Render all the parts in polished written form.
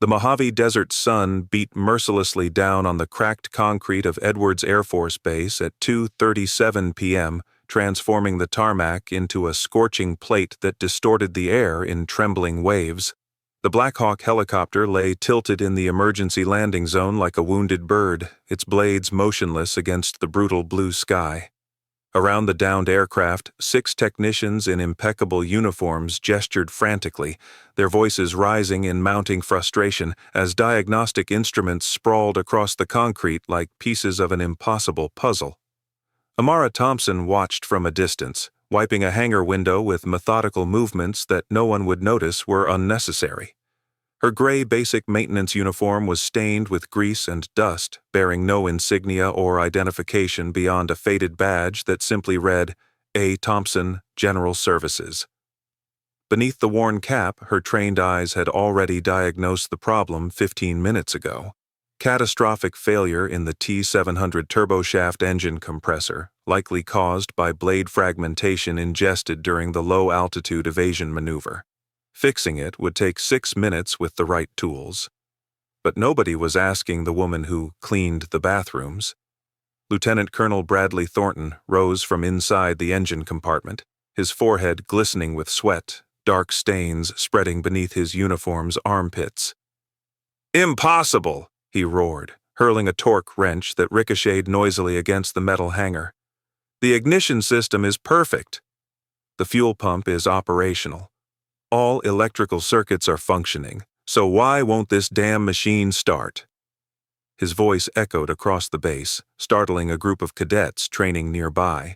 The Mojave Desert sun beat mercilessly down on the cracked concrete of Edwards Air Force Base at 2:37 p.m., transforming the tarmac into a scorching plate that distorted the air in trembling waves. The Black Hawk helicopter lay tilted in the emergency landing zone like a wounded bird, its blades motionless against the brutal blue sky. Around the downed aircraft, 6 technicians in impeccable uniforms gestured frantically, their voices rising in mounting frustration as diagnostic instruments sprawled across the concrete like pieces of an impossible puzzle. Amara Thompson watched from a distance, wiping a hangar window with methodical movements that no one would notice were unnecessary. Her gray basic maintenance uniform was stained with grease and dust, bearing no insignia or identification beyond a faded badge that simply read, A. Thompson, General Services. Beneath the worn cap, her trained eyes had already diagnosed the problem 15 minutes ago. Catastrophic failure in the T700 turboshaft engine compressor, likely caused by blade fragmentation ingested during the low-altitude evasion maneuver. Fixing it would take 6 minutes with the right tools. But nobody was asking the woman who cleaned the bathrooms. Lieutenant Colonel Bradley Thornton rose from inside the engine compartment, his forehead glistening with sweat, dark stains spreading beneath his uniform's armpits. "Impossible!" he roared, hurling a torque wrench that ricocheted noisily against the metal hanger. "The ignition system is perfect. The fuel pump is operational. All electrical circuits are functioning, so why won't this damn machine start?" His voice echoed across the base, startling a group of cadets training nearby.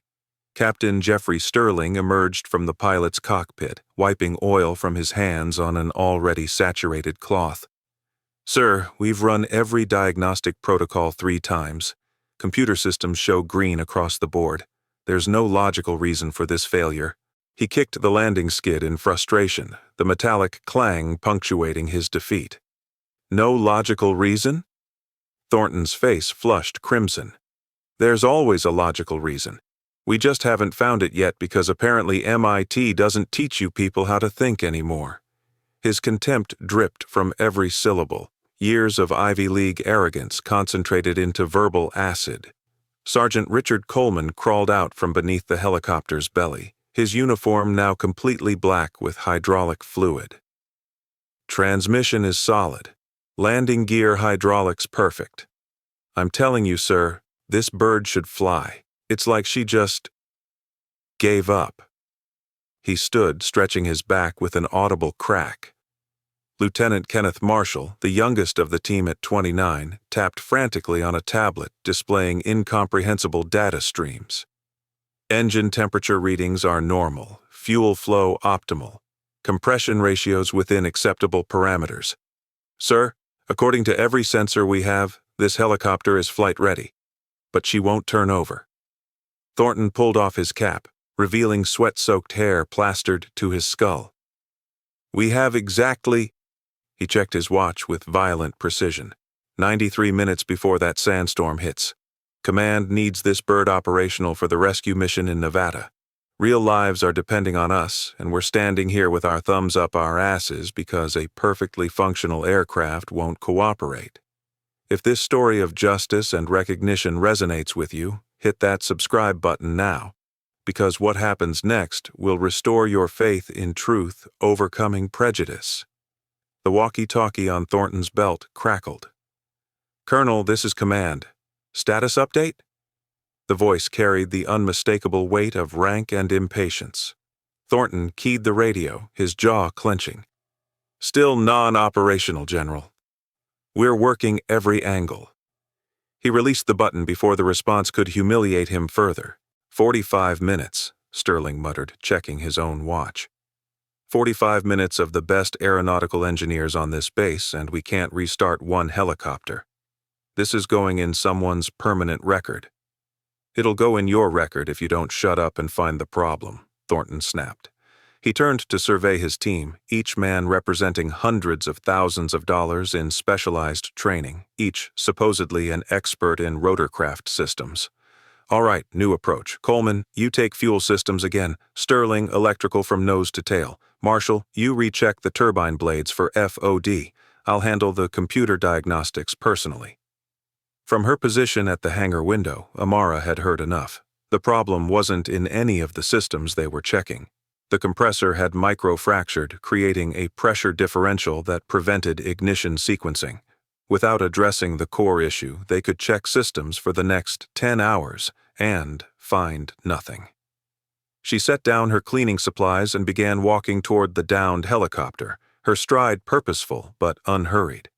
Captain Jeffrey Sterling emerged from the pilot's cockpit, wiping oil from his hands on an already saturated cloth. "Sir, we've run every diagnostic protocol 3 times. Computer systems show green across the board. There's no logical reason for this failure." He kicked the landing skid in frustration, the metallic clang punctuating his defeat. "No logical reason?" Thornton's face flushed crimson. "There's always a logical reason. We just haven't found it yet because apparently MIT doesn't teach you people how to think anymore." His contempt dripped from every syllable, years of Ivy League arrogance concentrated into verbal acid. Sergeant Richard Coleman crawled out from beneath the helicopter's belly, his uniform now completely black with hydraulic fluid. "Transmission is solid. Landing gear hydraulics perfect. I'm telling you, sir, this bird should fly. It's like she just gave up." He stood, stretching his back with an audible crack. Lieutenant Kenneth Marshall, the youngest of the team at 29, tapped frantically on a tablet displaying incomprehensible data streams. Engine temperature readings are normal, fuel flow optimal, compression ratios within acceptable parameters. "Sir, according to every sensor we have, this helicopter is flight ready, but she won't turn over." Thornton pulled off his cap, revealing sweat-soaked hair plastered to his skull. "We have exactly—" He checked his watch with violent precision. 93 minutes before that sandstorm hits. Command needs this bird operational for the rescue mission in Nevada. Real lives are depending on us, and we're standing here with our thumbs up our asses because a perfectly functional aircraft won't cooperate. If this story of justice and recognition resonates with you, hit that subscribe button now, because what happens next will restore your faith in truth, overcoming prejudice. The walkie-talkie on Thornton's belt crackled. "Colonel, this is Command. Status update?" The voice carried the unmistakable weight of rank and impatience. Thornton keyed the radio, his jaw clenching. "Still non-operational, General. We're working every angle." He released the button before the response could humiliate him further. 45 minutes, Sterling muttered, checking his own watch. 45 minutes of the best aeronautical engineers on this base, and we can't restart one helicopter. This is going in someone's permanent record. "It'll go in your record if you don't shut up and find the problem," Thornton snapped. He turned to survey his team, each man representing hundreds of thousands of dollars in specialized training, each supposedly an expert in rotorcraft systems. "All right, new approach. Coleman, you take fuel systems again. Sterling, electrical from nose to tail. Marshall, you recheck the turbine blades for FOD. I'll handle the computer diagnostics personally." From her position at the hangar window, Amara had heard enough. The problem wasn't in any of the systems they were checking. The compressor had micro-fractured, creating a pressure differential that prevented ignition sequencing. Without addressing the core issue, they could check systems for the next 10 hours and find nothing. She set down her cleaning supplies and began walking toward the downed helicopter, her stride purposeful but unhurried.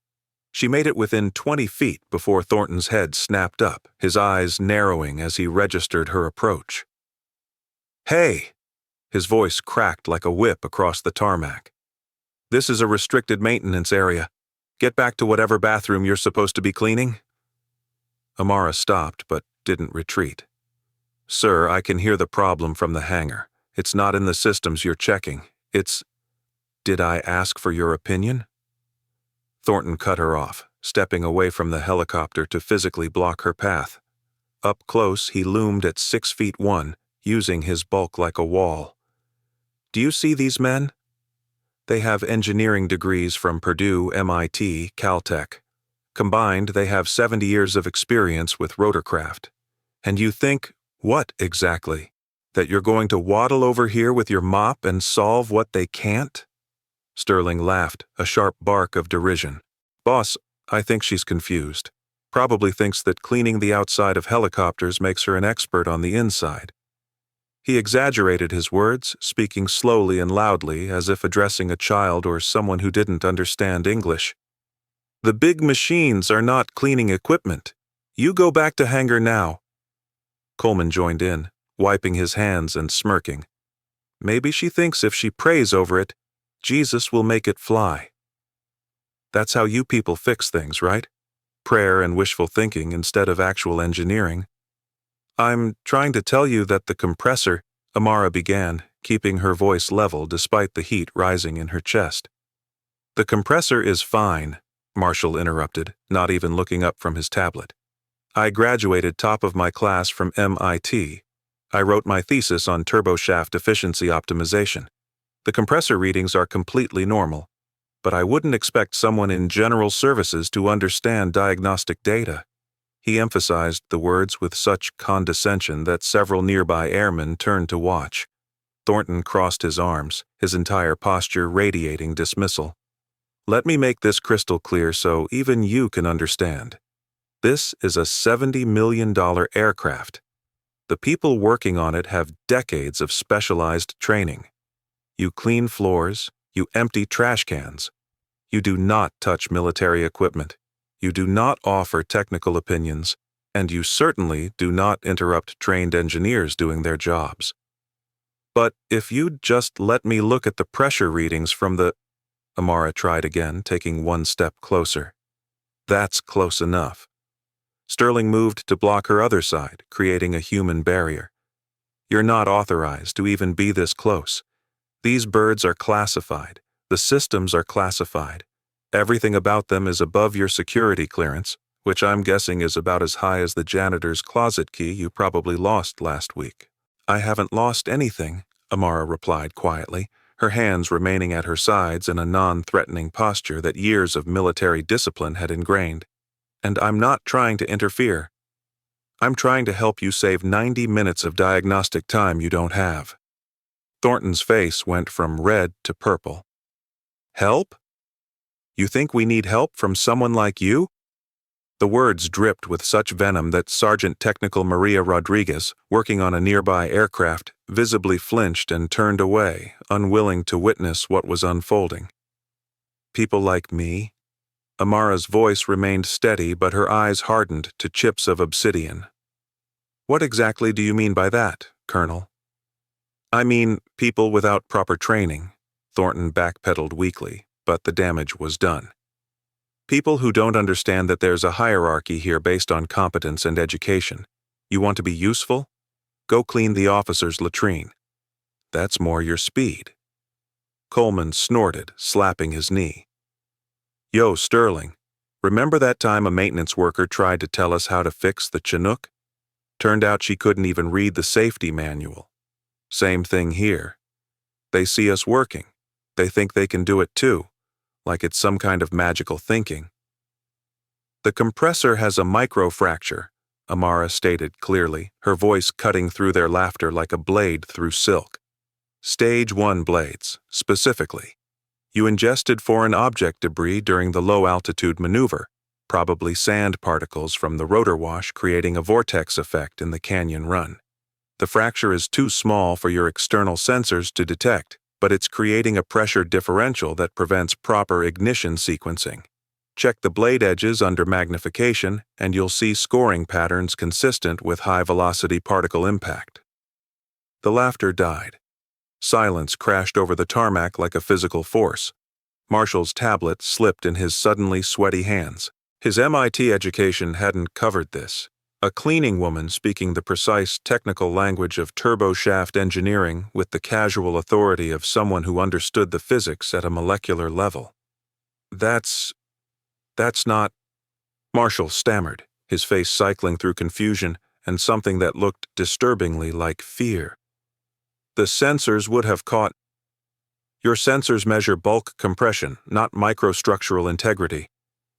She made it within 20 feet before Thornton's head snapped up, his eyes narrowing as he registered her approach. "Hey!" His voice cracked like a whip across the tarmac. "This is a restricted maintenance area. Get back to whatever bathroom you're supposed to be cleaning." Amara stopped but didn't retreat. "Sir, I can hear the problem from the hangar. It's not in the systems you're checking. It's—" "Did I ask for your opinion?" Thornton cut her off, stepping away from the helicopter to physically block her path. Up close, he loomed at 6'1", using his bulk like a wall. "Do you see these men? They have engineering degrees from Purdue, MIT, Caltech. Combined, they have 70 years of experience with rotorcraft. And you think, what exactly? That you're going to waddle over here with your mop and solve what they can't?" Sterling laughed, a sharp bark of derision. "Boss, I think she's confused. Probably thinks that cleaning the outside of helicopters makes her an expert on the inside." He exaggerated his words, speaking slowly and loudly as if addressing a child or someone who didn't understand English. "The big machines are not cleaning equipment. You go back to hangar now." Coleman joined in, wiping his hands and smirking. "Maybe she thinks if she prays over it, Jesus will make it fly. That's how you people fix things, right? Prayer and wishful thinking instead of actual engineering." "I'm trying to tell you that the compressor," Amara began, keeping her voice level despite the heat rising in her chest. "The compressor is fine," Marshall interrupted, not even looking up from his tablet. "I graduated top of my class from MIT. I wrote my thesis on turboshaft efficiency optimization. The compressor readings are completely normal, but I wouldn't expect someone in general services to understand diagnostic data." He emphasized the words with such condescension that several nearby airmen turned to watch. Thornton crossed his arms, his entire posture radiating dismissal. "Let me make this crystal clear so even you can understand. This is a $70 million aircraft. The people working on it have decades of specialized training. You clean floors, you empty trash cans. You do not touch military equipment. You do not offer technical opinions, and you certainly do not interrupt trained engineers doing their jobs. But if you'd just let me look at the pressure readings from the—" Amara tried again, taking one step closer. "That's close enough." Sterling moved to block her other side, creating a human barrier. "You're not authorized to even be this close. These birds are classified. The systems are classified. Everything about them is above your security clearance, which I'm guessing is about as high as the janitor's closet key you probably lost last week." "I haven't lost anything," Amara replied quietly, her hands remaining at her sides in a non-threatening posture that years of military discipline had ingrained. "And I'm not trying to interfere. I'm trying to help you save 90 minutes of diagnostic time you don't have." Thornton's face went from red to purple. "Help? You think we need help from someone like you?" The words dripped with such venom that Sergeant Technical Maria Rodriguez, working on a nearby aircraft, visibly flinched and turned away, unwilling to witness what was unfolding. "People like me?" Amara's voice remained steady, but her eyes hardened to chips of obsidian. "What exactly do you mean by that, Colonel?" "I mean, people without proper training." Thornton backpedaled weakly, but the damage was done. "People who don't understand that there's a hierarchy here based on competence and education. You want to be useful? Go clean the officer's latrine. That's more your speed." Coleman snorted, slapping his knee. "Yo, Sterling, remember that time a maintenance worker tried to tell us how to fix the Chinook? Turned out she couldn't even read the safety manual. Same thing here. They see us working. They think they can do it too. like it's some kind of magical thinking. The compressor has a microfracture, Amara stated clearly, her voice cutting through their laughter like a blade through silk. Stage 1 blades, specifically. You ingested foreign object debris during the low-altitude maneuver, probably sand particles from the rotor wash creating a vortex effect in the canyon run. The fracture is too small for your external sensors to detect, but it's creating a pressure differential that prevents proper ignition sequencing. Check the blade edges under magnification, and you'll see scoring patterns consistent with high-velocity particle impact. The laughter died. Silence crashed over the tarmac like a physical force. Marshall's tablet slipped in his suddenly sweaty hands. His MIT education hadn't covered this. A cleaning woman speaking the precise technical language of turboshaft engineering with the casual authority of someone who understood the physics at a molecular level. That's not... Marshall stammered, his face cycling through confusion and something that looked disturbingly like fear. The sensors would have caught... Your sensors measure bulk compression, not microstructural integrity,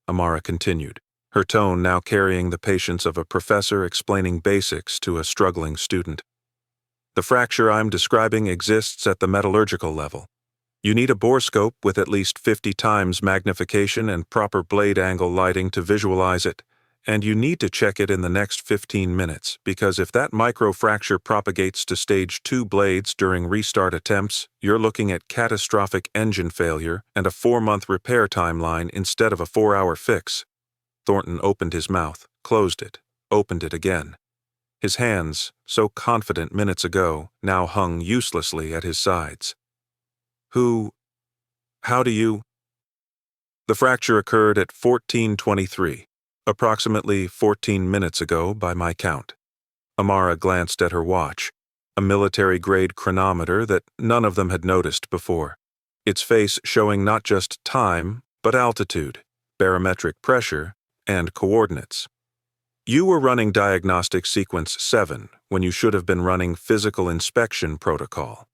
Amara continued, her tone now carrying the patience of a professor explaining basics to a struggling student. The fracture I'm describing exists at the metallurgical level. You need a borescope with at least 50 times magnification and proper blade angle lighting to visualize it, and you need to check it in the next 15 minutes, because if that microfracture propagates to stage 2 blades during restart attempts, you're looking at catastrophic engine failure and a 4-month repair timeline instead of a 4-hour fix. Thornton opened his mouth, closed it, opened it again. His hands, so confident minutes ago, now hung uselessly at his sides. How do you... The fracture occurred at 14:23. Approximately 14 minutes ago by my count. Amara glanced at her watch, a military-grade chronometer that none of them had noticed before, its face showing not just time, but altitude, barometric pressure, and coordinates. You were running diagnostic sequence 7 when you should have been running physical inspection protocol.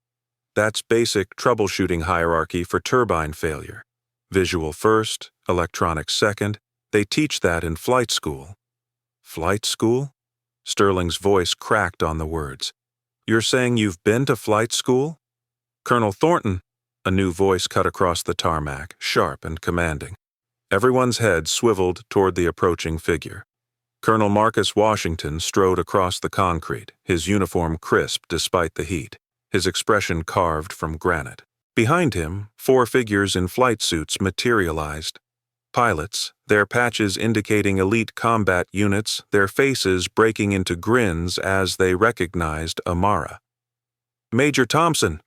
That's basic troubleshooting hierarchy for turbine failure. Visual first, electronics second. They teach that in flight school. Flight school? Sterling's voice cracked on the words. You're saying you've been to flight school? Colonel Thornton, a new voice cut across the tarmac, sharp and commanding. Everyone's head swiveled toward the approaching figure. Colonel Marcus Washington strode across the concrete, his uniform crisp despite the heat, his expression carved from granite. Behind him, 4 figures in flight suits materialized. Pilots, their patches indicating elite combat units, their faces breaking into grins as they recognized Amara. Major Thompson,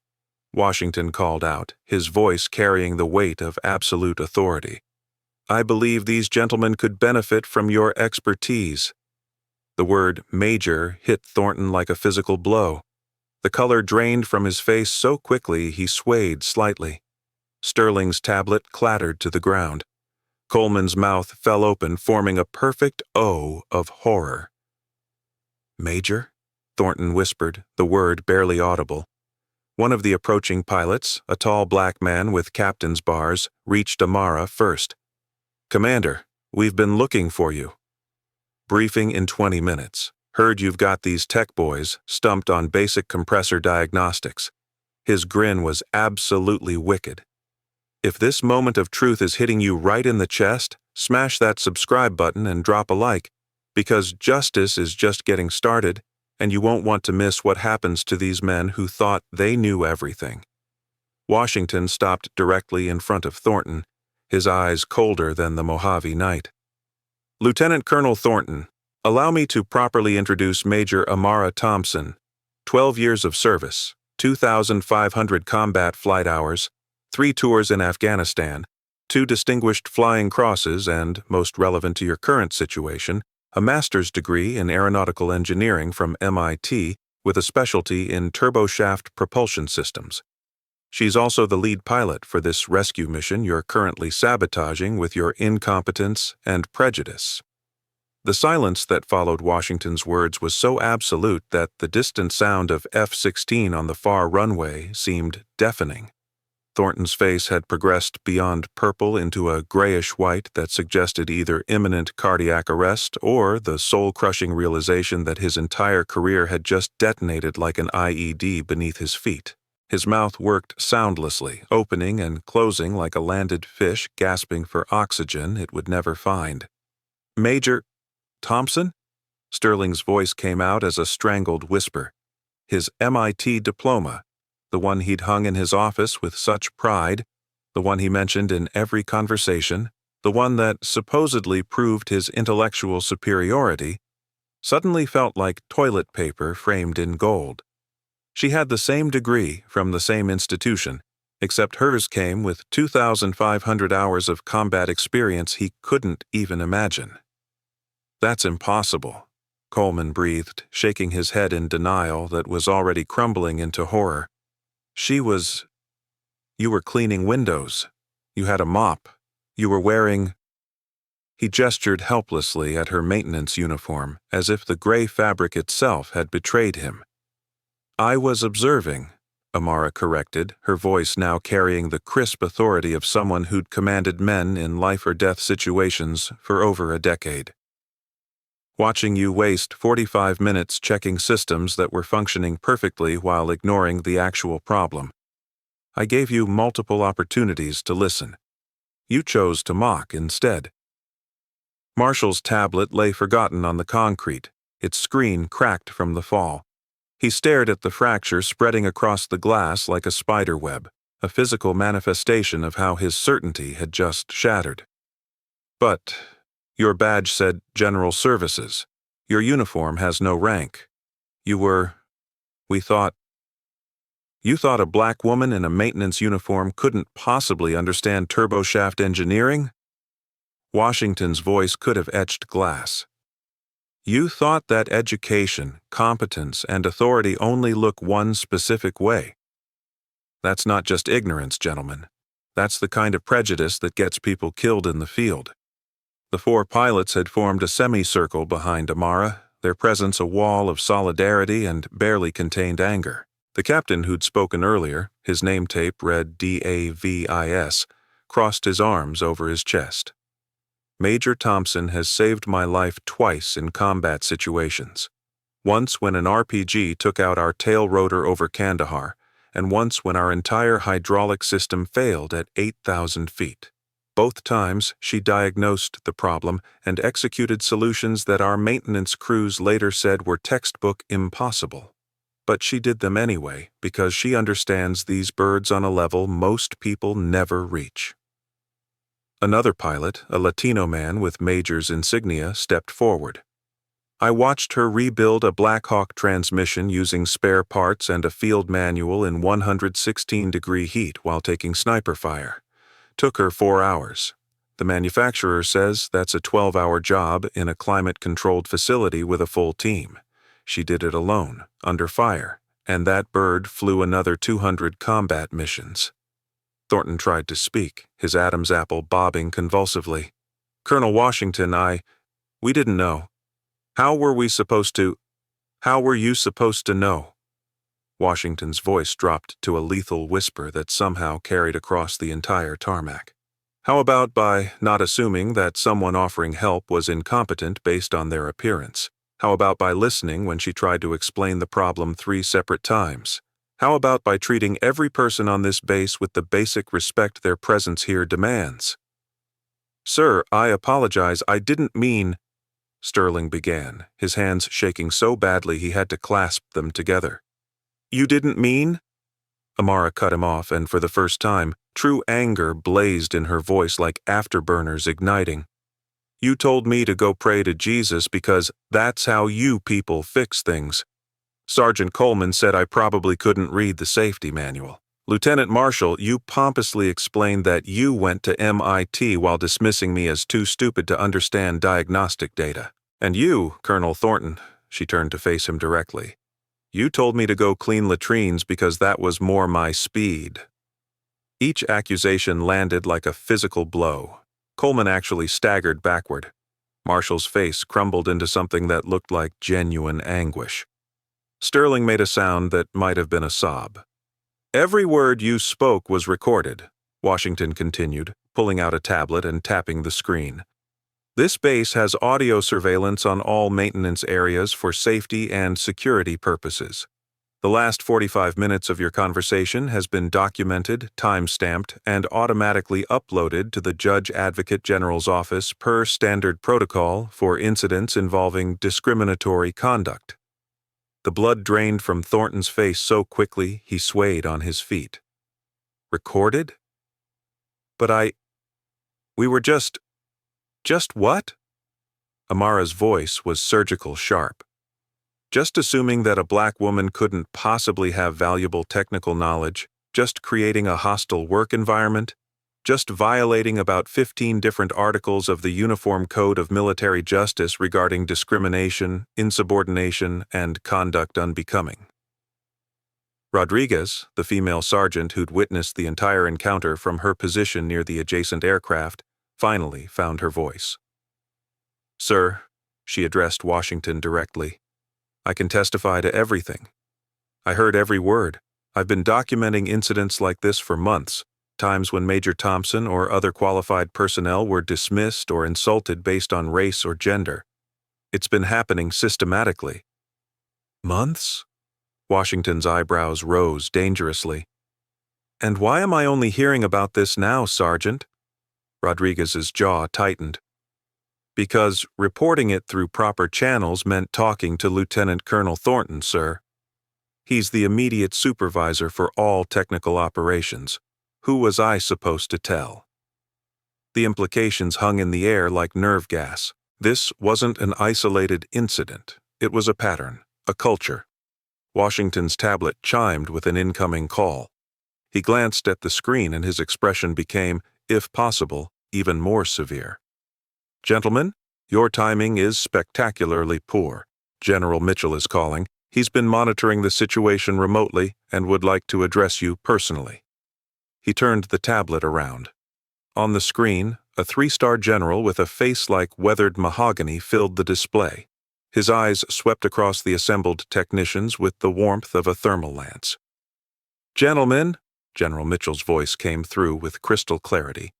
Washington called out, his voice carrying the weight of absolute authority. I believe these gentlemen could benefit from your expertise. The word major hit Thornton like a physical blow. The color drained from his face so quickly he swayed slightly. Sterling's tablet clattered to the ground. Coleman's mouth fell open, forming a perfect O of horror. Major? Thornton whispered, the word barely audible. One of the approaching pilots, a tall black man with captain's bars, reached Amara first. Commander, we've been looking for you. Briefing in 20 minutes. Heard you've got these tech boys stumped on basic compressor diagnostics. His grin was absolutely wicked. If this moment of truth is hitting you right in the chest, smash that subscribe button and drop a like, because justice is just getting started, and you won't want to miss what happens to these men who thought they knew everything. Washington stopped directly in front of Thornton, his eyes colder than the Mojave night. Lieutenant Colonel Thornton, allow me to properly introduce Major Amara Thompson, 12 years of service, 2,500 combat flight hours, 3 tours in Afghanistan, 2 distinguished flying crosses and, most relevant to your current situation, a master's degree in aeronautical engineering from MIT with a specialty in turboshaft propulsion systems. She's also the lead pilot for this rescue mission you're currently sabotaging with your incompetence and prejudice. The silence that followed Washington's words was so absolute that the distant sound of F-16 on the far runway seemed deafening. Thornton's face had progressed beyond purple into a grayish-white that suggested either imminent cardiac arrest or the soul-crushing realization that his entire career had just detonated like an IED beneath his feet. His mouth worked soundlessly, opening and closing like a landed fish gasping for oxygen it would never find. "Major Thompson?" Sterling's voice came out as a strangled whisper. His MIT diploma, the one he'd hung in his office with such pride, the one he mentioned in every conversation, the one that supposedly proved his intellectual superiority, suddenly felt like toilet paper framed in gold. She had the same degree from the same institution, except hers came with 2,500 hours of combat experience he couldn't even imagine. "That's impossible," Coleman breathed, shaking his head in denial that was already crumbling into horror. You were cleaning windows. You had a mop. You were wearing—" He gestured helplessly at her maintenance uniform, as if the gray fabric itself had betrayed him. "I was observing," Amara corrected, her voice now carrying the crisp authority of someone who'd commanded men in life-or-death situations for over a decade. "Watching you waste 45 minutes checking systems that were functioning perfectly while ignoring the actual problem. I gave you multiple opportunities to listen. You chose to mock instead." Marshall's tablet lay forgotten on the concrete, its screen cracked from the fall. He stared at the fracture spreading across the glass like a spider web, a physical manifestation of how his certainty had just shattered. "But your badge said General Services. Your uniform has no rank. You thought a black woman in a maintenance uniform couldn't possibly understand turboshaft engineering?" Washington's voice could have etched glass. "You thought that education, competence, and authority only look one specific way. That's not just ignorance, gentlemen. That's the kind of prejudice that gets people killed in the field." The four pilots had formed a semicircle behind Amara, their presence a wall of solidarity and barely contained anger. The captain who'd spoken earlier, his name tape read DAVIS, crossed his arms over his chest. "Major Thompson has saved my life twice in combat situations. Once when an RPG took out our tail rotor over Kandahar, and once when our entire hydraulic system failed at 8,000 feet. Both times, she diagnosed the problem and executed solutions that our maintenance crews later said were textbook impossible. But she did them anyway because she understands these birds on a level most people never reach." Another pilot, a Latino man with Major's insignia, stepped forward. "I watched her rebuild a Black Hawk transmission using spare parts and a field manual in 116-degree heat while taking sniper fire. Took her 4 hours. The manufacturer says that's a 12-hour job in a climate-controlled facility with a full team. She did it alone, under fire, and that bird flew another 200 combat missions." Thornton tried to speak, his Adam's apple bobbing convulsively. "Colonel Washington, we didn't know. How were you supposed to know?" Washington's voice dropped to a lethal whisper that somehow carried across the entire tarmac. "How about by not assuming that someone offering help was incompetent based on their appearance? How about by listening when she tried to explain the problem 3 separate times? How about by treating every person on this base with the basic respect their presence here demands?" "Sir, I apologize, I didn't mean—" Sterling began, his hands shaking so badly he had to clasp them together. "You didn't mean?" Amara cut him off, and for the first time, true anger blazed in her voice like afterburners igniting. "You told me to go pray to Jesus because that's how you people fix things. Sergeant Coleman said I probably couldn't read the safety manual. Lieutenant Marshall, you pompously explained that you went to MIT while dismissing me as too stupid to understand diagnostic data. And you, Colonel Thornton," she turned to face him directly, "you told me to go clean latrines because that was more my speed." Each accusation landed like a physical blow. Coleman actually staggered backward. Marshall's face crumbled into something that looked like genuine anguish. Sterling made a sound that might have been a sob. Every word you spoke was recorded, Washington continued, pulling out a tablet and tapping the screen. This base has audio surveillance on all maintenance areas for safety and security purposes. The last 45 minutes of your conversation has been documented, time-stamped, and automatically uploaded to the Judge Advocate General's office per standard protocol for incidents involving discriminatory conduct. The blood drained from Thornton's face so quickly he swayed on his feet. Recorded? But we were just what? Amara's voice was surgical sharp. Just assuming that a black woman couldn't possibly have valuable technical knowledge, just creating a hostile work environment, just violating about 15 different articles of the Uniform Code of Military Justice regarding discrimination, insubordination, and conduct unbecoming. Rodriguez, the female sergeant who'd witnessed the entire encounter from her position near the adjacent aircraft, finally found her voice. "Sir," she addressed Washington directly, "I can testify to everything. I heard every word. I've been documenting incidents like this for months, times when Major Thompson or other qualified personnel were dismissed or insulted based on race or gender. It's been happening systematically." "Months?" Washington's eyebrows rose dangerously. "And why am I only hearing about this now, Sergeant?" Rodriguez's jaw tightened. "Because reporting it through proper channels meant talking to Lieutenant Colonel Thornton, sir. He's the immediate supervisor for all technical operations. Who was I supposed to tell?" The implications hung in the air like nerve gas. This wasn't an isolated incident. It was a pattern, a culture. Washington's tablet chimed with an incoming call. He glanced at the screen and his expression became, if possible, even more severe. "Gentlemen, your timing is spectacularly poor. General Mitchell is calling. He's been monitoring the situation remotely and would like to address you personally." He turned the tablet around. On the screen, a 3-star general with a face like weathered mahogany filled the display. His eyes swept across the assembled technicians with the warmth of a thermal lance. "Gentlemen," General Mitchell's voice came through with crystal clarity,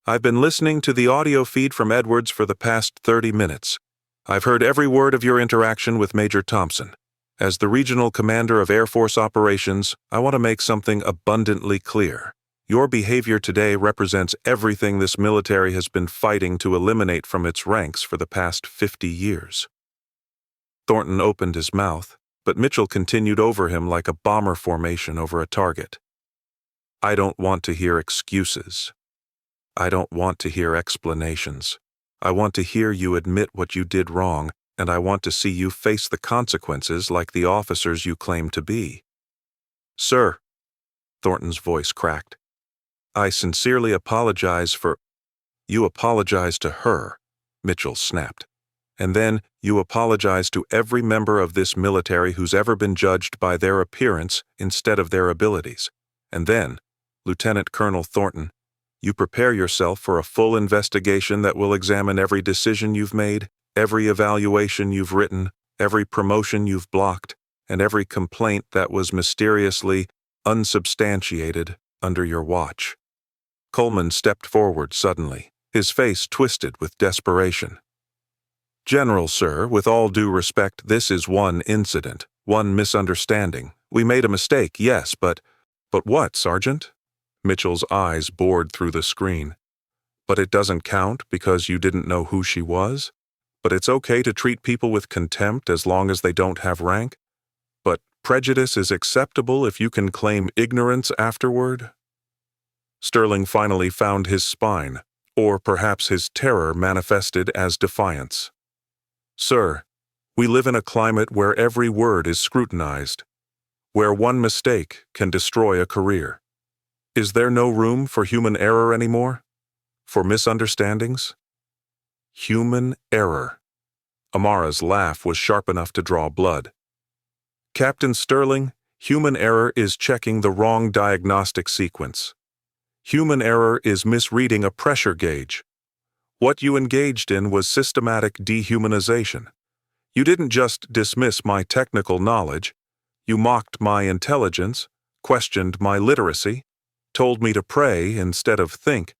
"I've been listening to the audio feed from Edwards for the past 30 minutes. I've heard every word of your interaction with Major Thompson. As the Regional Commander of Air Force Operations, I want to make something abundantly clear. Your behavior today represents everything this military has been fighting to eliminate from its ranks for the past 50 years. Thornton opened his mouth, but Mitchell continued over him like a bomber formation over a target. "I don't want to hear excuses. I don't want to hear explanations. I want to hear you admit what you did wrong, and I want to see you face the consequences like the officers you claim to be." "Sir," Thornton's voice cracked, "I sincerely apologize for—" "You apologize to her," Mitchell snapped. "And then you apologize to every member of this military who's ever been judged by their appearance instead of their abilities. And then, Lieutenant Colonel Thornton, you prepare yourself for a full investigation that will examine every decision you've made, every evaluation you've written, every promotion you've blocked, and every complaint that was mysteriously unsubstantiated under your watch." Coleman stepped forward suddenly, his face twisted with desperation. "General, sir, with all due respect, this is one incident, one misunderstanding. We made a mistake, yes, but what, Sergeant?" Mitchell's eyes bored through the screen. "But it doesn't count because you didn't know who she was? But it's okay to treat people with contempt as long as they don't have rank? But prejudice is acceptable if you can claim ignorance afterward?" Sterling finally found his spine, or perhaps his terror manifested as defiance. "Sir, we live in a climate where every word is scrutinized, where one mistake can destroy a career. Is there no room for human error anymore? For misunderstandings?" Human error. Amara's laugh was sharp enough to draw blood. "Captain Sterling, human error is checking the wrong diagnostic sequence. Human error is misreading a pressure gauge. What you engaged in was systematic dehumanization. You didn't just dismiss my technical knowledge. You mocked my intelligence, questioned my literacy, told me to pray instead of think,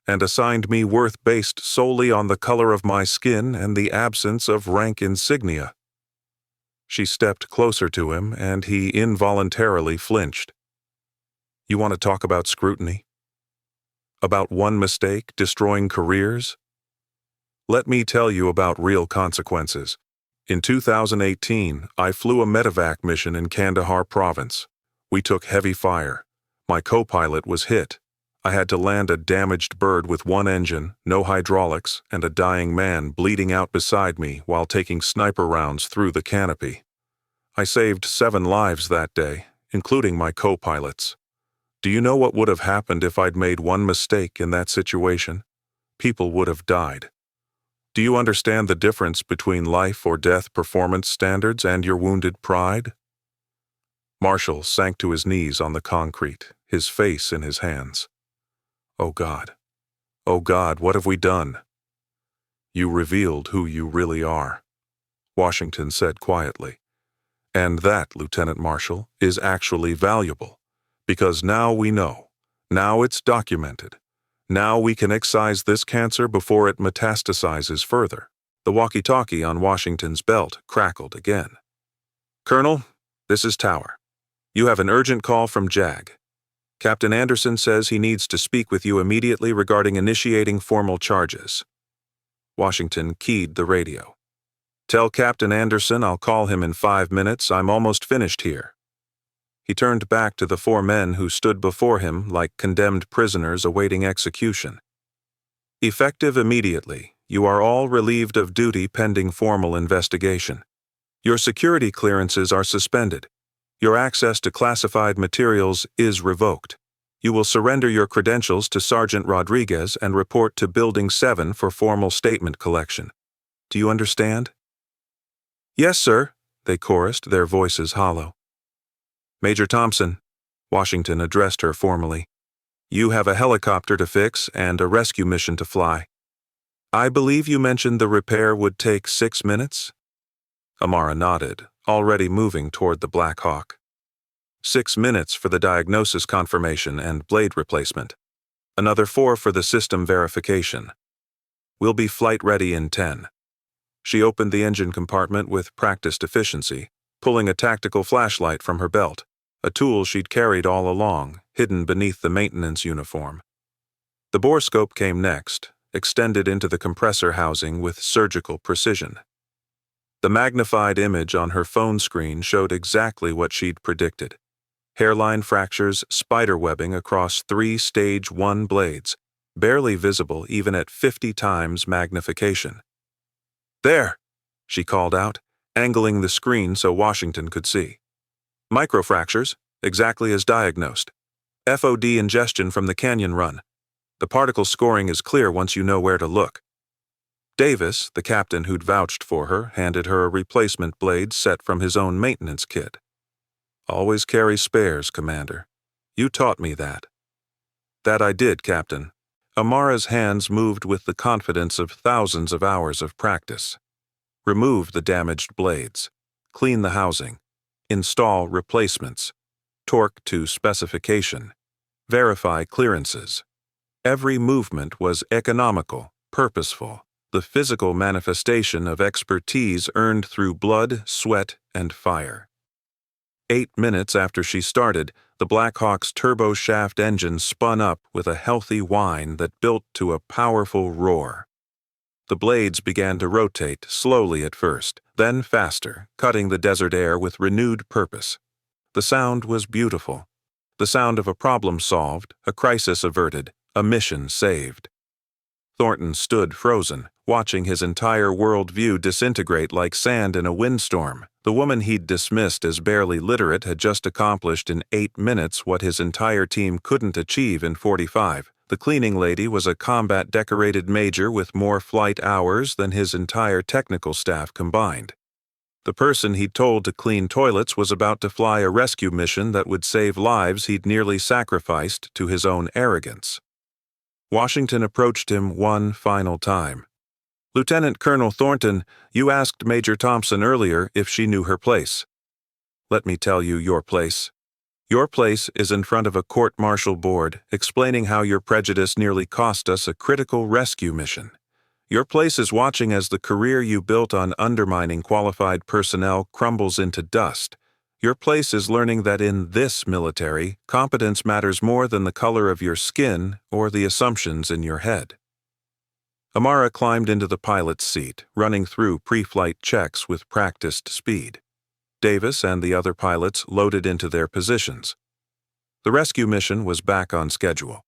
and assigned me worth based solely on the color of my skin and the absence of rank insignia. She stepped closer to him, and he involuntarily flinched. You want to talk about scrutiny? About one mistake destroying careers? Let me tell you about real consequences. In 2018, I flew a medevac mission in Kandahar province. We took heavy fire. My co-pilot was hit. I had to land a damaged bird with one engine, no hydraulics, and a dying man bleeding out beside me while taking sniper rounds through the canopy. I saved 7 lives that day, including my co-pilots. Do you know what would have happened if I'd made one mistake in that situation? People would have died. Do you understand the difference between life or death performance standards and your wounded pride? Marshall sank to his knees on the concrete, his face in his hands. Oh God, what have we done? You revealed who you really are, Washington said quietly. And that, Lieutenant Marshall, is actually valuable, because now we know. Now it's documented. Now we can excise this cancer before it metastasizes further. The walkie-talkie on Washington's belt crackled again. Colonel, this is Tower. You have an urgent call from JAG. Captain Anderson says he needs to speak with you immediately regarding initiating formal charges. Washington keyed the radio. Tell Captain Anderson I'll call him in 5 minutes. I'm almost finished here. He turned back to the 4 men who stood before him like condemned prisoners awaiting execution. Effective immediately, you are all relieved of duty pending formal investigation. Your security clearances are suspended. Your access to classified materials is revoked. You will surrender your credentials to Sergeant Rodriguez and report to Building 7 for formal statement collection. Do you understand? Yes, sir, they chorused, their voices hollow. Major Thompson, Washington addressed her formally, you have a helicopter to fix and a rescue mission to fly. I believe you mentioned the repair would take 6 minutes? Amara nodded, already moving toward the Black Hawk. 6 minutes for the diagnosis confirmation and blade replacement. Another 4 for the system verification. We'll be flight ready in 10. She opened the engine compartment with practiced efficiency, pulling a tactical flashlight from her belt, a tool she'd carried all along, hidden beneath the maintenance uniform. The borescope came next, extended into the compressor housing with surgical precision. The magnified image on her phone screen showed exactly what she'd predicted. Hairline fractures spiderwebbing across 3 stage 1 blades, barely visible even at 50 times magnification. There, she called out, angling the screen so Washington could see. Microfractures, exactly as diagnosed. FOD ingestion from the canyon run. The particle scoring is clear once you know where to look. Davis, the captain who'd vouched for her, handed her a replacement blade set from his own maintenance kit. Always carry spares, Commander. You taught me that. That I did, Captain. Amara's hands moved with the confidence of thousands of hours of practice. Remove the damaged blades. Clean the housing. Install replacements. Torque to specification. Verify clearances. Every movement was economical, purposeful, the physical manifestation of expertise earned through blood, sweat, and fire. 8 minutes after she started, the Black Hawk's turboshaft engine spun up with a healthy whine that built to a powerful roar. The blades began to rotate, slowly at first, then faster, cutting the desert air with renewed purpose. The sound was beautiful. The sound of a problem solved, a crisis averted, a mission saved. Thornton stood frozen, watching his entire worldview disintegrate like sand in a windstorm. The woman he'd dismissed as barely literate had just accomplished in 8 minutes what his entire team couldn't achieve in 45. The cleaning lady was a combat-decorated major with more flight hours than his entire technical staff combined. The person he'd told to clean toilets was about to fly a rescue mission that would save lives he'd nearly sacrificed to his own arrogance. Washington approached him one final time. Lieutenant Colonel Thornton, you asked Major Thompson earlier if she knew her place. Let me tell you your place. Your place is in front of a court-martial board, explaining how your prejudice nearly cost us a critical rescue mission. Your place is watching as the career you built on undermining qualified personnel crumbles into dust. Your place is learning that in this military, competence matters more than the color of your skin or the assumptions in your head. Amara climbed into the pilot's seat, running through pre-flight checks with practiced speed. Davis and the other pilots loaded into their positions. The rescue mission was back on schedule.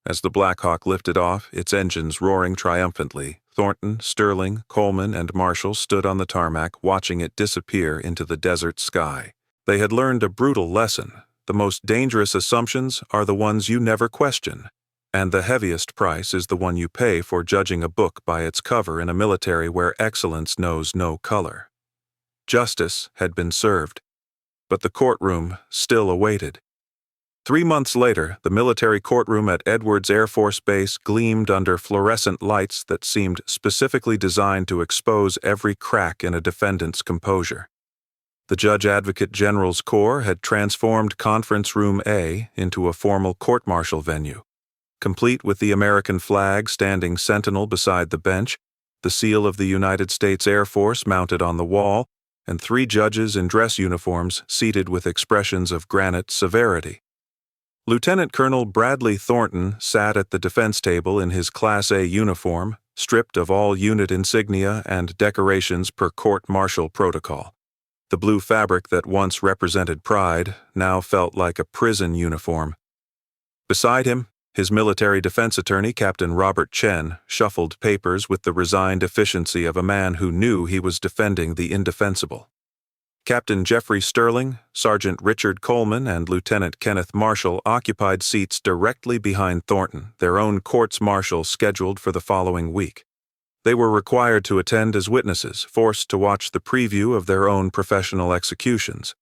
As the Black Hawk lifted off, its engines roaring triumphantly, Thornton, Sterling, Coleman, and Marshall stood on the tarmac watching it disappear into the desert sky. They had learned a brutal lesson. The most dangerous assumptions are the ones you never question, and the heaviest price is the one you pay for judging a book by its cover in a military where excellence knows no color. Justice had been served, but the courtroom still awaited. 3 months later, the military courtroom at Edwards Air Force Base gleamed under fluorescent lights that seemed specifically designed to expose every crack in a defendant's composure. The Judge Advocate General's Corps had transformed Conference Room A into a formal court-martial venue. Complete with the American flag standing sentinel beside the bench, the seal of the United States Air Force mounted on the wall, and 3 judges in dress uniforms seated with expressions of granite severity. Lieutenant Colonel Bradley Thornton sat at the defense table in his Class A uniform, stripped of all unit insignia and decorations per court-martial protocol. The blue fabric that once represented pride now felt like a prison uniform. Beside him, his military defense attorney, Captain Robert Chen, shuffled papers with the resigned efficiency of a man who knew he was defending the indefensible. Captain Jeffrey Sterling, Sergeant Richard Coleman, and Lieutenant Kenneth Marshall occupied seats directly behind Thornton, their own courts-martial scheduled for the following week. They were required to attend as witnesses, forced to watch the preview of their own professional executions.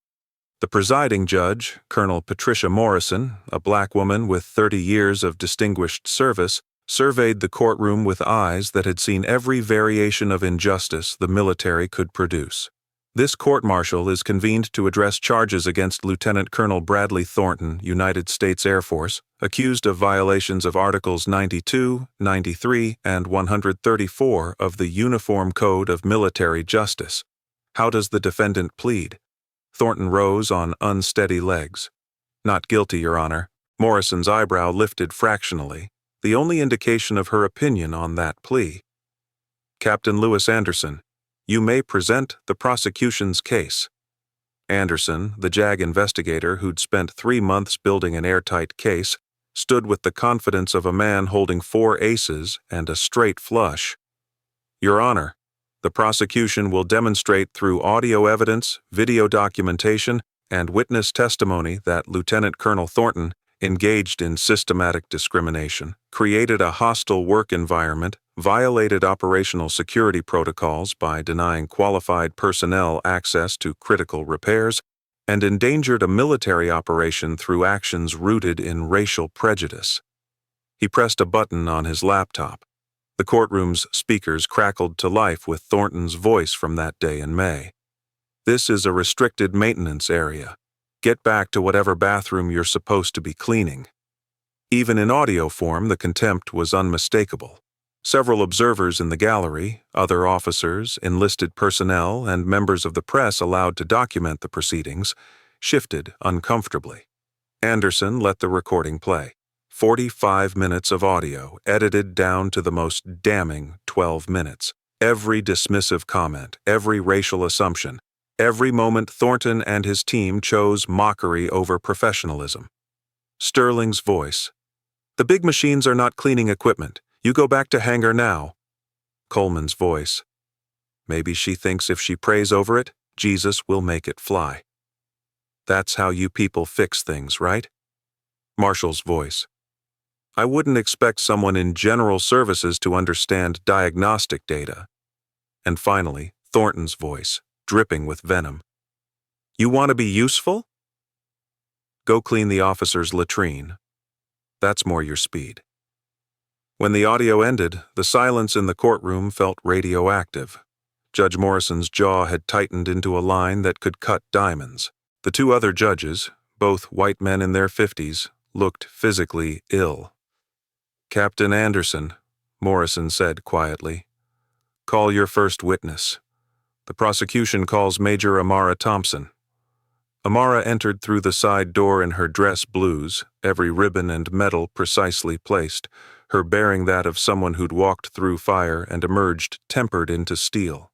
The presiding judge, Colonel Patricia Morrison, a black woman with 30 years of distinguished service, surveyed the courtroom with eyes that had seen every variation of injustice the military could produce. This court-martial is convened to address charges against Lieutenant Colonel Bradley Thornton, United States Air Force, accused of violations of Articles 92, 93, and 134 of the Uniform Code of Military Justice. How does the defendant plead? Thornton rose on unsteady legs. Not guilty, Your Honor. Morrison's eyebrow lifted fractionally, the only indication of her opinion on that plea. Captain Lewis Anderson, you may present the prosecution's case. Anderson, the JAG investigator who'd spent 3 months building an airtight case, stood with the confidence of a man holding 4 aces and a straight flush. Your Honor, the prosecution will demonstrate through audio evidence, video documentation, and witness testimony that Lieutenant Colonel Thornton engaged in systematic discrimination, created a hostile work environment, violated operational security protocols by denying qualified personnel access to critical repairs, and endangered a military operation through actions rooted in racial prejudice. He pressed a button on his laptop. The courtroom's speakers crackled to life with Thornton's voice from that day in May. This is a restricted maintenance area. Get back to whatever bathroom you're supposed to be cleaning. Even in audio form, the contempt was unmistakable. Several observers in the gallery, other officers, enlisted personnel, and members of the press allowed to document the proceedings, shifted uncomfortably. Anderson let the recording play. 45 minutes of audio, edited down to the most damning 12 minutes. Every dismissive comment, every racial assumption, every moment Thornton and his team chose mockery over professionalism. Sterling's voice. The big machines are not cleaning equipment. You go back to hangar now. Coleman's voice. Maybe she thinks if she prays over it, Jesus will make it fly. That's how you people fix things, right? Marshall's voice. I wouldn't expect someone in general services to understand diagnostic data. And finally, Thornton's voice, dripping with venom. You want to be useful? Go clean the officer's latrine. That's more your speed. When the audio ended, the silence in the courtroom felt radioactive. Judge Morrison's jaw had tightened into a line that could cut diamonds. The 2 other judges, both white men in their 50s, looked physically ill. "Captain Anderson," Morrison said quietly, "call your first witness. The prosecution calls Major Amara Thompson." Amara entered through the side door in her dress blues, every ribbon and medal precisely placed, her bearing that of someone who'd walked through fire and emerged tempered into steel.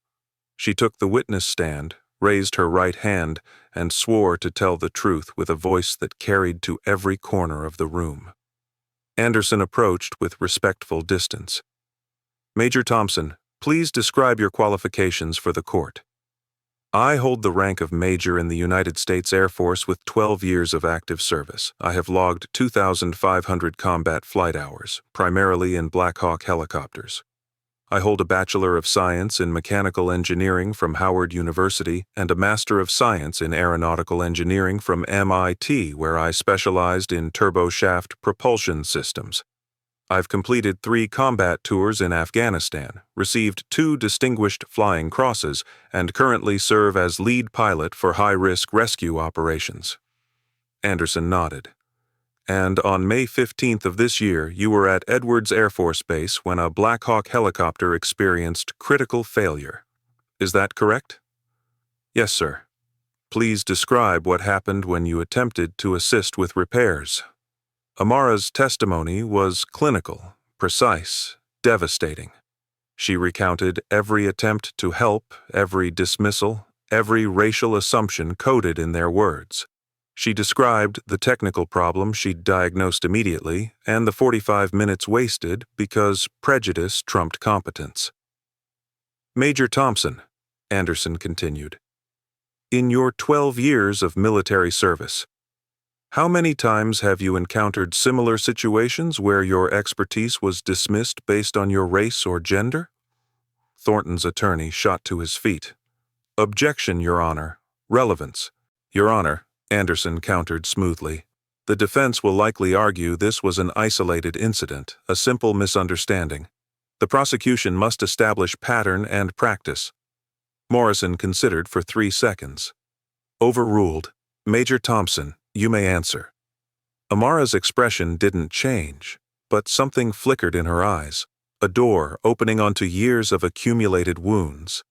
She took the witness stand, raised her right hand, and swore to tell the truth with a voice that carried to every corner of the room. Anderson approached with respectful distance. "Major Thompson, please describe your qualifications for the court." "I hold the rank of Major in the United States Air Force with 12 years of active service. I have logged 2,500 combat flight hours, primarily in Black Hawk helicopters. I hold a Bachelor of Science in Mechanical Engineering from Howard University and a Master of Science in Aeronautical Engineering from MIT, where I specialized in turboshaft propulsion systems. I've completed 3 combat tours in Afghanistan, received 2 distinguished flying crosses, and currently serve as lead pilot for high-risk rescue operations." Anderson nodded. "And on May 15th of this year, you were at Edwards Air Force Base when a Black Hawk helicopter experienced critical failure. Is that correct?" "Yes, sir." "Please describe what happened when you attempted to assist with repairs." Amara's testimony was clinical, precise, devastating. She recounted every attempt to help, every dismissal, every racial assumption coded in their words. She described the technical problem she'd diagnosed immediately and the 45 minutes wasted because prejudice trumped competence. "Major Thompson," Anderson continued, "in your 12 years of military service, how many times have you encountered similar situations where your expertise was dismissed based on your race or gender?" Thornton's attorney shot to his feet. "Objection, Your Honor. Relevance." "Your Honor," Anderson countered smoothly, "the defense will likely argue this was an isolated incident, a simple misunderstanding. The prosecution must establish pattern and practice." Morrison considered for 3 seconds. "Overruled. Major Thompson, you may answer." Amara's expression didn't change, but something flickered in her eyes, a door opening onto years of accumulated wounds.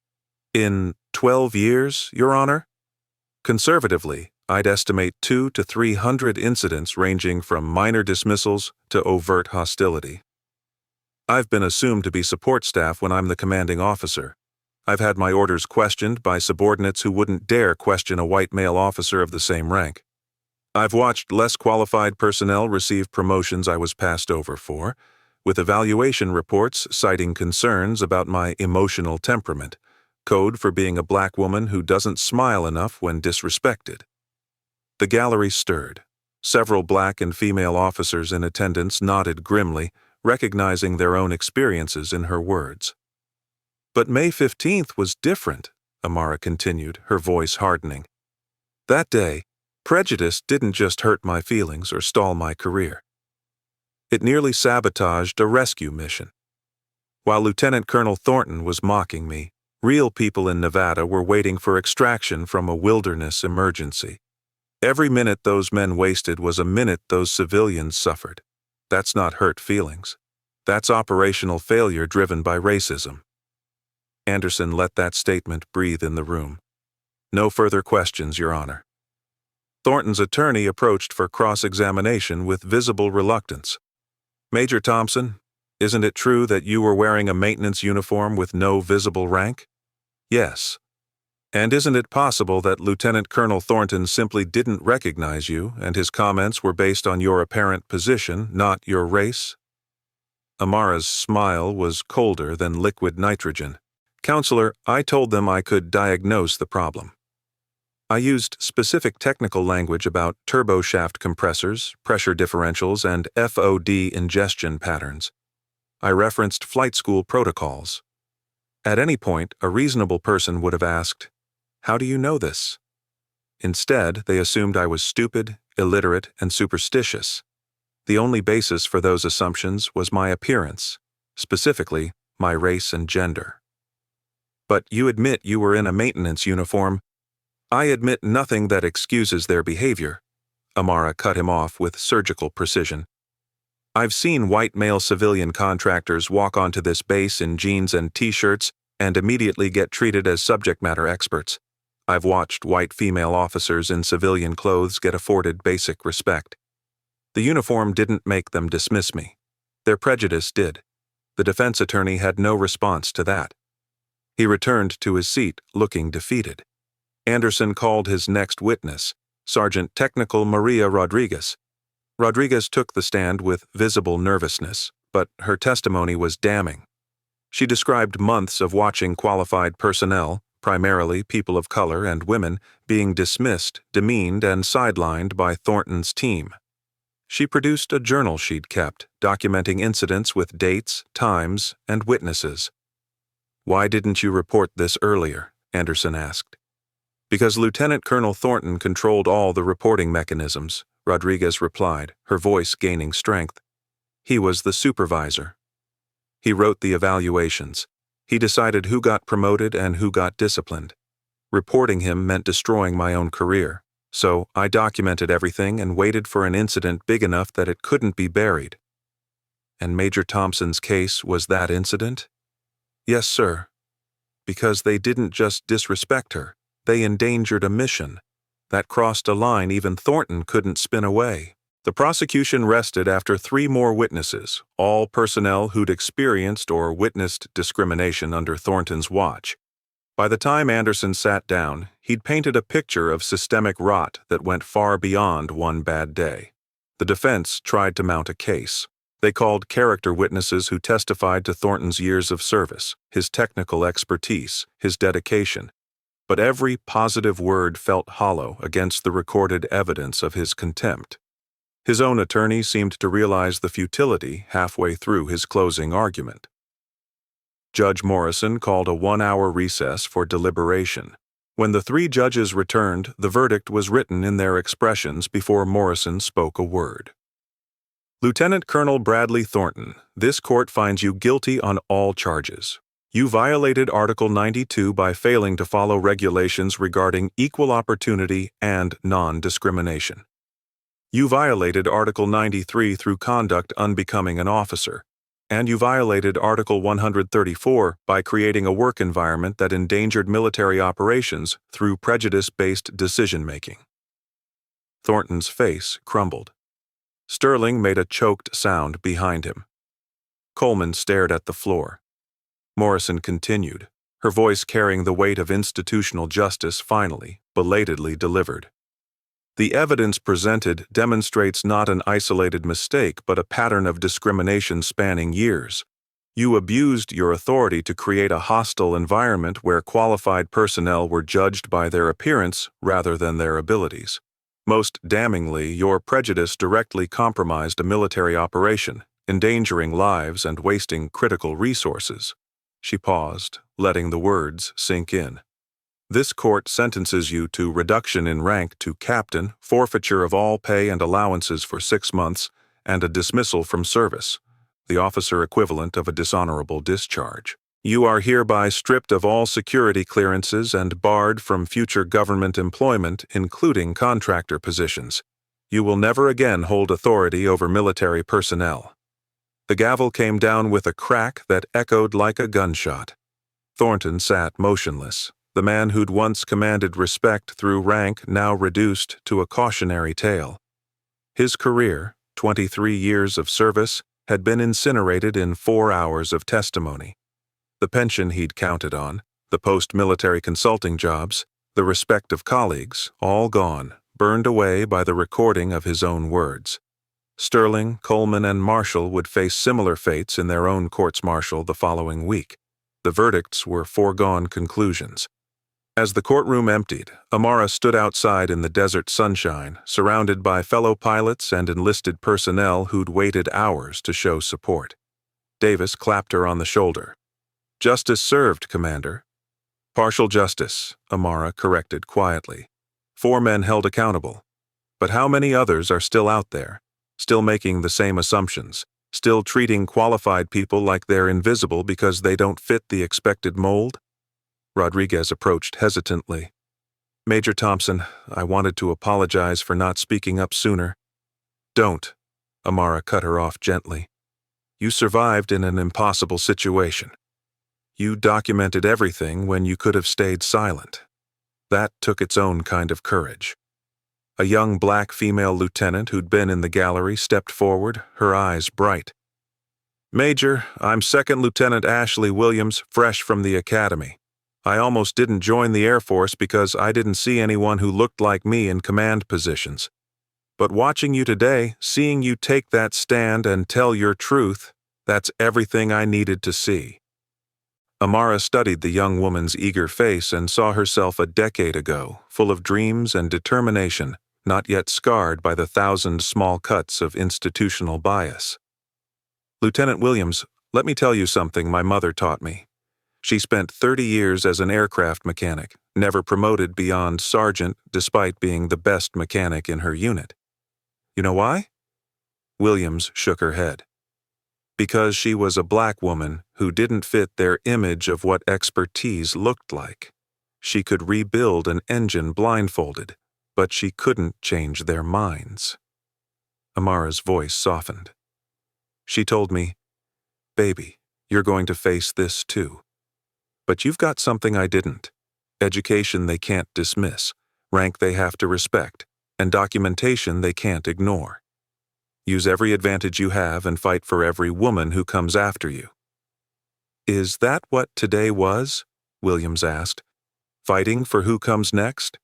"In 12 years, Your Honor? Conservatively, I'd estimate 200 to 300 incidents ranging from minor dismissals to overt hostility. I've been assumed to be support staff when I'm the commanding officer. I've had my orders questioned by subordinates who wouldn't dare question a white male officer of the same rank. I've watched less qualified personnel receive promotions I was passed over for, with evaluation reports citing concerns about my emotional temperament, code for being a black woman who doesn't smile enough when disrespected." The gallery stirred. Several black and female officers in attendance nodded grimly, recognizing their own experiences in her words. "But May 15th was different," Amara continued, her voice hardening. "That day, prejudice didn't just hurt my feelings or stall my career. It nearly sabotaged a rescue mission. While Lieutenant Colonel Thornton was mocking me, real people in Nevada were waiting for extraction from a wilderness emergency. Every minute those men wasted was a minute those civilians suffered. That's not hurt feelings. That's operational failure driven by racism." Anderson let that statement breathe in the room. "No further questions, Your Honor." Thornton's attorney approached for cross-examination with visible reluctance. "Major Thompson, isn't it true that you were wearing a maintenance uniform with no visible rank?" "Yes." "And isn't it possible that Lieutenant Colonel Thornton simply didn't recognize you and his comments were based on your apparent position, not your race?" Amara's smile was colder than liquid nitrogen. "Counselor, I told them I could diagnose the problem. I used specific technical language about turboshaft compressors, pressure differentials, and FOD ingestion patterns. I referenced flight school protocols. At any point, a reasonable person would have asked, 'How do you know this?' Instead, they assumed I was stupid, illiterate, and superstitious. The only basis for those assumptions was my appearance, specifically my race and gender." "But you admit you were in a maintenance uniform." "I admit nothing that excuses their behavior. Amara cut him off with surgical precision. "I've seen white male civilian contractors walk onto this base in jeans and t-shirts and immediately get treated as subject matter experts. I've watched white female officers in civilian clothes get afforded basic respect. The uniform didn't make them dismiss me. Their prejudice did. The defense attorney had no response to that." He returned to his seat, looking defeated. Anderson called his next witness, Sergeant Technical Maria Rodriguez. Rodriguez took the stand with visible nervousness, but her testimony was damning. She described months of watching qualified personnel, primarily people of color and women, being dismissed, demeaned, and sidelined by Thornton's team. She produced a journal she'd kept, documenting incidents with dates, times, and witnesses. "Why didn't you report this earlier?" Anderson asked. "Because Lieutenant Colonel Thornton controlled all the reporting mechanisms," Rodriguez replied, her voice gaining strength. "He was the supervisor. He wrote the evaluations. He decided who got promoted and who got disciplined. Reporting him meant destroying my own career, so I documented everything and waited for an incident big enough that it couldn't be buried." "And Major Thompson's case was that incident?" "Yes, sir. Because they didn't just disrespect her, they endangered a mission. That crossed a line even Thornton couldn't spin away." The prosecution rested after 3 more witnesses, all personnel who'd experienced or witnessed discrimination under Thornton's watch. By the time Anderson sat down, he'd painted a picture of systemic rot that went far beyond one bad day. The defense tried to mount a case. They called character witnesses who testified to Thornton's years of service, his technical expertise, his dedication. But every positive word felt hollow against the recorded evidence of his contempt. His own attorney seemed to realize the futility halfway through his closing argument. Judge Morrison called a 1-hour recess for deliberation. When the 3 judges returned, the verdict was written in their expressions before Morrison spoke a word. "Lieutenant Colonel Bradley Thornton, this court finds you guilty on all charges. You violated Article 92 by failing to follow regulations regarding equal opportunity and non-discrimination. You violated Article 93 through conduct unbecoming an officer, and you violated Article 134 by creating a work environment that endangered military operations through prejudice-based decision-making." Thornton's face crumbled. Sterling made a choked sound behind him. Coleman stared at the floor. Morrison continued, her voice carrying the weight of institutional justice finally, belatedly delivered. "The evidence presented demonstrates not an isolated mistake but a pattern of discrimination spanning years. You abused your authority to create a hostile environment where qualified personnel were judged by their appearance rather than their abilities. Most damningly, your prejudice directly compromised a military operation, endangering lives and wasting critical resources." She paused, letting the words sink in. "This court sentences you to reduction in rank to captain, forfeiture of all pay and allowances for 6 months, and a dismissal from service, the officer equivalent of a dishonorable discharge. You are hereby stripped of all security clearances and barred from future government employment, including contractor positions. You will never again hold authority over military personnel." The gavel came down with a crack that echoed like a gunshot. Thornton sat motionless, the man who'd once commanded respect through rank now reduced to a cautionary tale. His career, 23 years of service, had been incinerated in 4 hours of testimony. The pension he'd counted on, the post-military consulting jobs, the respect of colleagues, all gone, burned away by the recording of his own words. Sterling, Coleman, and Marshall would face similar fates in their own courts-martial the following week. The verdicts were foregone conclusions. As the courtroom emptied, Amara stood outside in the desert sunshine, surrounded by fellow pilots and enlisted personnel who'd waited hours to show support. Davis clapped her on the shoulder. "Justice served, Commander." "Partial justice," Amara corrected quietly. 4 men held accountable. But how many others are still out there, still making the same assumptions, still treating qualified people like they're invisible because they don't fit the expected mold? Rodriguez approached hesitantly. Major Thompson, I wanted to apologize for not speaking up sooner. Don't. Amara cut her off gently. You survived in an impossible situation. You documented everything when you could have stayed silent. That took its own kind of courage. A young black female lieutenant who'd been in the gallery stepped forward, her eyes bright. Major, I'm Second Lieutenant Ashley Williams, fresh from the academy. I almost didn't join the Air Force because I didn't see anyone who looked like me in command positions. But watching you today, seeing you take that stand and tell your truth, that's everything I needed to see. Amara studied the young woman's eager face and saw herself a decade ago, full of dreams and determination, not yet scarred by the 1,000 small cuts of institutional bias. Lieutenant Williams, let me tell you something my mother taught me. She spent 30 years as an aircraft mechanic, never promoted beyond sergeant despite being the best mechanic in her unit. You know why? Williams shook her head. Because she was a black woman who didn't fit their image of what expertise looked like. She could rebuild an engine blindfolded, but she couldn't change their minds. Amara's voice softened. She told me, "Baby, you're going to face this too. But you've got something I didn't. Education they can't dismiss, rank they have to respect, and documentation they can't ignore. Use every advantage you have and fight for every woman who comes after you." Is that what today was? Williams asked. Fighting for who comes next?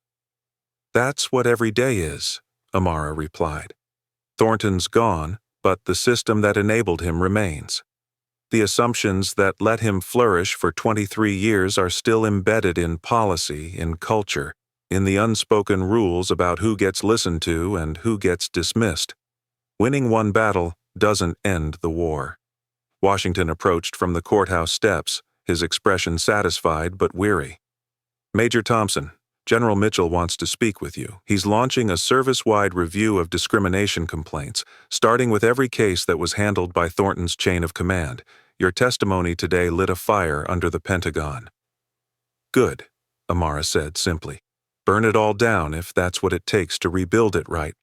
That's what every day is, Amara replied. Thornton's gone, but the system that enabled him remains. The assumptions that let him flourish for 23 years are still embedded in policy, in culture, in the unspoken rules about who gets listened to and who gets dismissed. Winning one battle doesn't end the war. Washington approached from the courthouse steps, his expression satisfied but weary. Major Thompson, General Mitchell wants to speak with you. He's launching a service-wide review of discrimination complaints, starting with every case that was handled by Thornton's chain of command. Your testimony today lit a fire under the Pentagon. Good, Amara said simply. Burn it all down if that's what it takes to rebuild it right.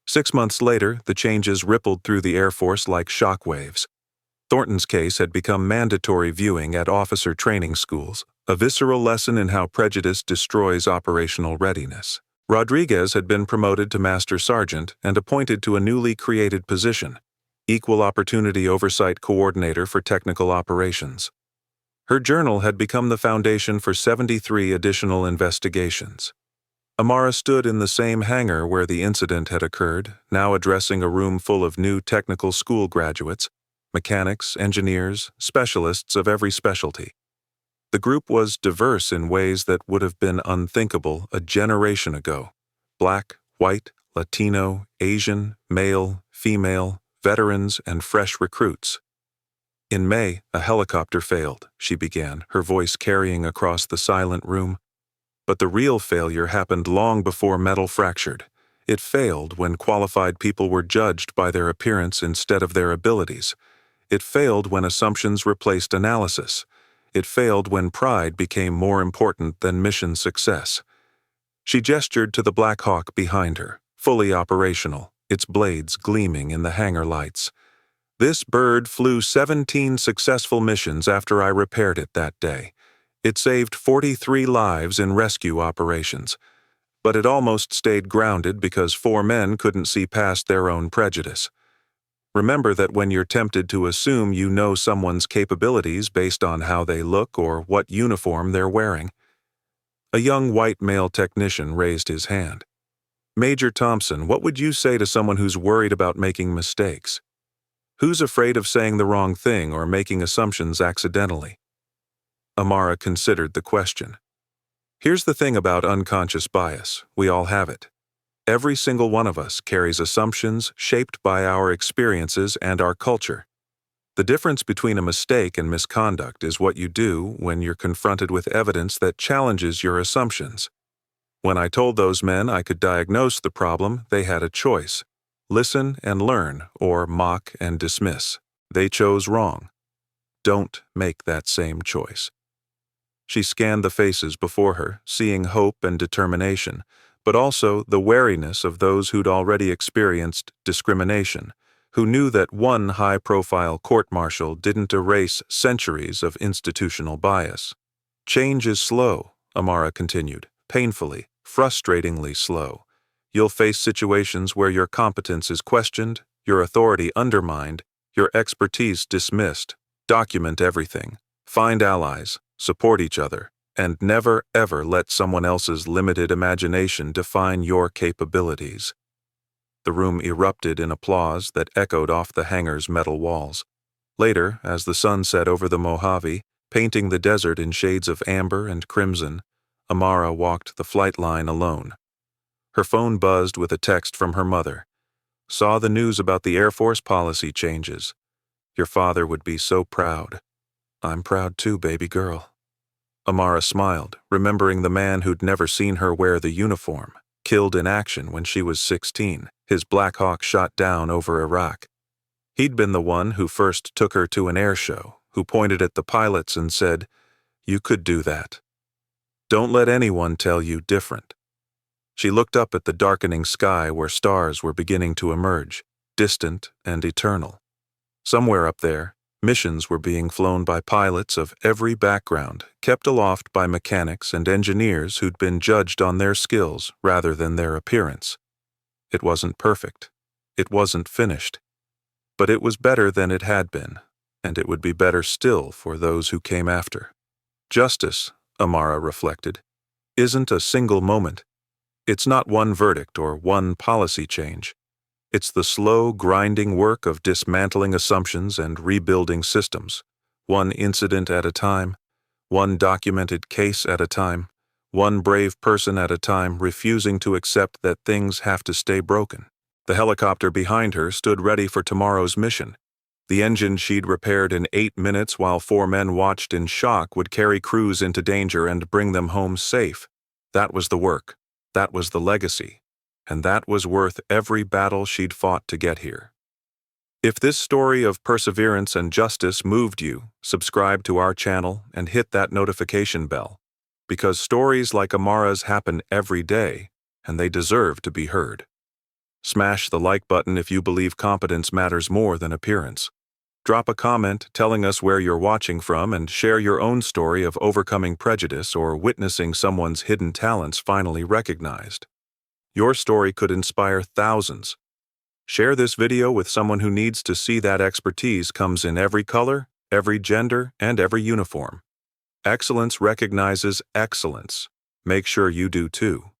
6 months later, the changes rippled through the Air Force like shockwaves. Thornton's case had become mandatory viewing at officer training schools, a visceral lesson in how prejudice destroys operational readiness. Rodriguez had been promoted to Master Sergeant and appointed to a newly created position, Equal Opportunity Oversight Coordinator for Technical Operations. Her journal had become the foundation for 73 additional investigations. Amara stood in the same hangar where the incident had occurred, now addressing a room full of new technical school graduates, mechanics, engineers, specialists of every specialty. The group was diverse in ways that would have been unthinkable a generation ago. Black, white, Latino, Asian, male, female, veterans, and fresh recruits. In May, a helicopter failed, she began, her voice carrying across the silent room. But the real failure happened long before metal fractured. It failed when qualified people were judged by their appearance instead of their abilities. It failed when assumptions replaced analysis. It failed when pride became more important than mission success. She gestured to the Black Hawk behind her, fully operational, its blades gleaming in the hangar lights. This bird flew 17 successful missions after I repaired it that day. It saved 43 lives in rescue operations, but it almost stayed grounded because 4 men couldn't see past their own prejudice. Remember that when you're tempted to assume you know someone's capabilities based on how they look or what uniform they're wearing. A young white male technician raised his hand. Major Thompson, what would you say to someone who's worried about making mistakes? Who's afraid of saying the wrong thing or making assumptions accidentally? Amara considered the question. Here's the thing about unconscious bias. We all have it. Every single one of us carries assumptions shaped by our experiences and our culture. The difference between a mistake and misconduct is what you do when you're confronted with evidence that challenges your assumptions. When I told those men I could diagnose the problem, they had a choice. Listen and learn, or mock and dismiss. They chose wrong. Don't make that same choice. She scanned the faces before her, seeing hope and determination, but also the wariness of those who'd already experienced discrimination, who knew that one high-profile court-martial didn't erase centuries of institutional bias. Change is slow, Amara continued, painfully, frustratingly slow. You'll face situations where your competence is questioned, your authority undermined, your expertise dismissed. Document everything. Find allies, support each other, and never ever let someone else's limited imagination define your capabilities. The room erupted in applause that echoed off the hangar's metal walls. Later, as the sun set over the Mojave, painting the desert in shades of amber and crimson, Amara walked the flight line alone. Her phone buzzed with a text from her mother. Saw the news about the Air Force policy changes. Your father would be so proud. I'm proud too, baby girl. Amara smiled, remembering the man who'd never seen her wear the uniform, killed in action when she was 16, his Black Hawk shot down over Iraq. He'd been the one who first took her to an air show, who pointed at the pilots and said, "You could do that. Don't let anyone tell you different." She looked up at the darkening sky where stars were beginning to emerge, distant and eternal. Somewhere up there, missions were being flown by pilots of every background, kept aloft by mechanics and engineers who'd been judged on their skills rather than their appearance. It wasn't perfect. It wasn't finished. But it was better than it had been, and it would be better still for those who came after. Justice, Amara reflected, isn't a single moment. It's not one verdict or one policy change. It's the slow, grinding work of dismantling assumptions and rebuilding systems, one incident at a time, one documented case at a time, one brave person at a time refusing to accept that things have to stay broken. The helicopter behind her stood ready for tomorrow's mission. The engine she'd repaired in 8 minutes while 4 men watched in shock would carry crews into danger and bring them home safe. That was the work. That was the legacy. And that was worth every battle she'd fought to get here. If this story of perseverance and justice moved you, subscribe to our channel and hit that notification bell, because stories like Amara's happen every day, and they deserve to be heard. Smash the like button if you believe competence matters more than appearance. Drop a comment telling us where you're watching from and share your own story of overcoming prejudice or witnessing someone's hidden talents finally recognized. Your story could inspire thousands. Share this video with someone who needs to see that expertise comes in every color, every gender, and every uniform. Excellence recognizes excellence. Make sure you do too.